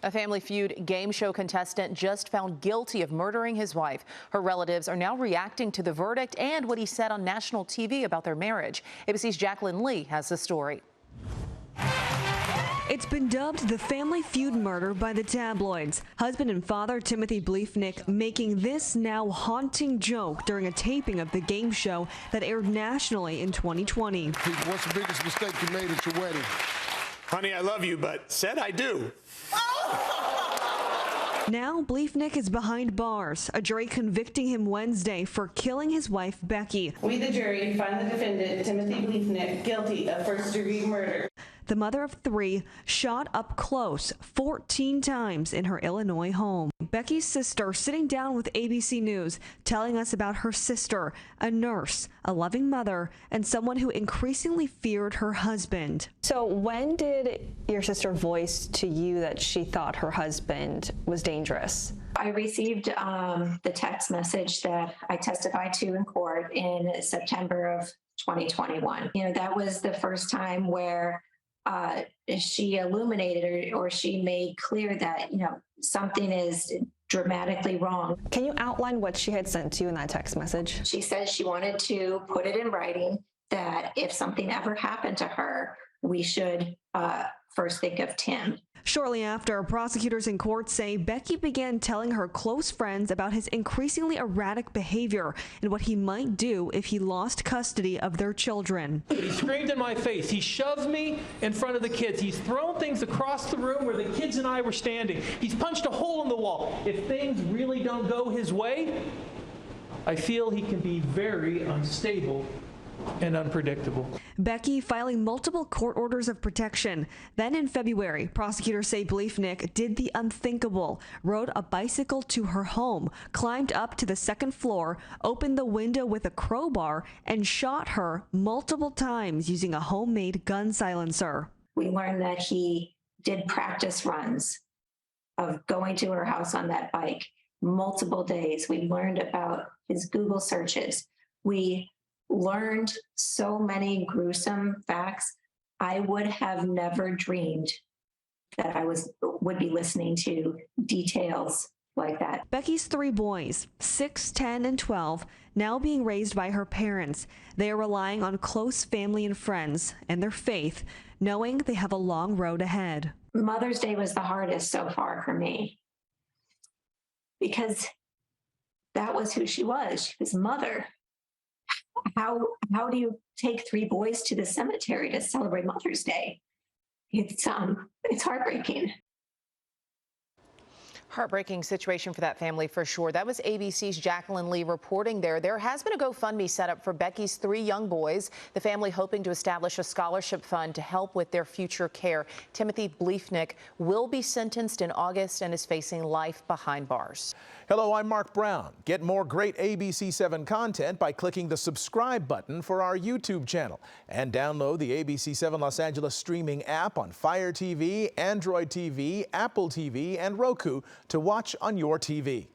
A Family Feud game show contestant just found guilty of murdering his wife. Her relatives are now reacting to the verdict and what he said on national TV about their marriage. ABC's Jacqueline Lee has the story. It's been dubbed the Family Feud murder by the tabloids. Husband and father Timothy Bleefnick making this now haunting joke during a taping of the game show that aired nationally in 2020. What's the biggest mistake you made at your wedding? Honey, I love you, but said I do. Now, Bleefnick is behind bars, a jury convicting him Wednesday for killing his wife, Becky. We, the jury, find the defendant, Timothy Bleefnick, guilty of first-degree murder. The mother of three shot up close 14 times in her Illinois home. Becky's sister sitting down with ABC News, telling us about her sister, a nurse, a loving mother, and someone who increasingly feared her husband. So when did your sister voice to you that she thought her husband was dangerous? I received the text message that I testified to in court in September of 2021. You know, that was the first time where she illuminated or she made clear that, you know, something is dramatically wrong. Can you outline what she had sent to you in that text message? She said she wanted to put it in writing that if something ever happened to her, we should first think of Tim. Shortly after, prosecutors in court say Becky began telling her close friends about his increasingly erratic behavior and what he might do if he lost custody of their children. He screamed in my face. He shoved me in front of the kids. He's thrown things across the room where the kids and I were standing. He's punched a hole in the wall. If things really don't go his way, I feel he can be very unstable and unpredictable. Becky filing multiple court orders of protection. Then in February, prosecutors say Bleefnick did the unthinkable, rode a bicycle to her home, climbed up to the second floor, opened the window with a crowbar, and shot her multiple times using a homemade gun silencer. We learned that he did practice runs of going to her house on that bike multiple days. We learned about his Google searches. We learned so many gruesome facts. I would have never dreamed that I would be listening to details like that. Becky's three boys, 6, 10, and 12, now being raised by her parents. They are relying on close family and friends and their faith, knowing they have a long road ahead. Mother's Day was the hardest so far for me because that was who she was. She was mother. How do you take three boys to the cemetery to celebrate Mother's Day? It's heartbreaking. Heartbreaking situation for that family for sure. That was ABC's Jacqueline Lee reporting there. There has been a GoFundMe set up for Becky's three young boys. The family hoping to establish a scholarship fund to help with their future care. Timothy Bleefnick will be sentenced in August and is facing life behind bars. Hello, I'm Mark Brown. Get more great ABC7 content by clicking the subscribe button for our YouTube channel and download the ABC7 Los Angeles streaming app on Fire TV, Android TV, Apple TV, and Roku to watch on your TV.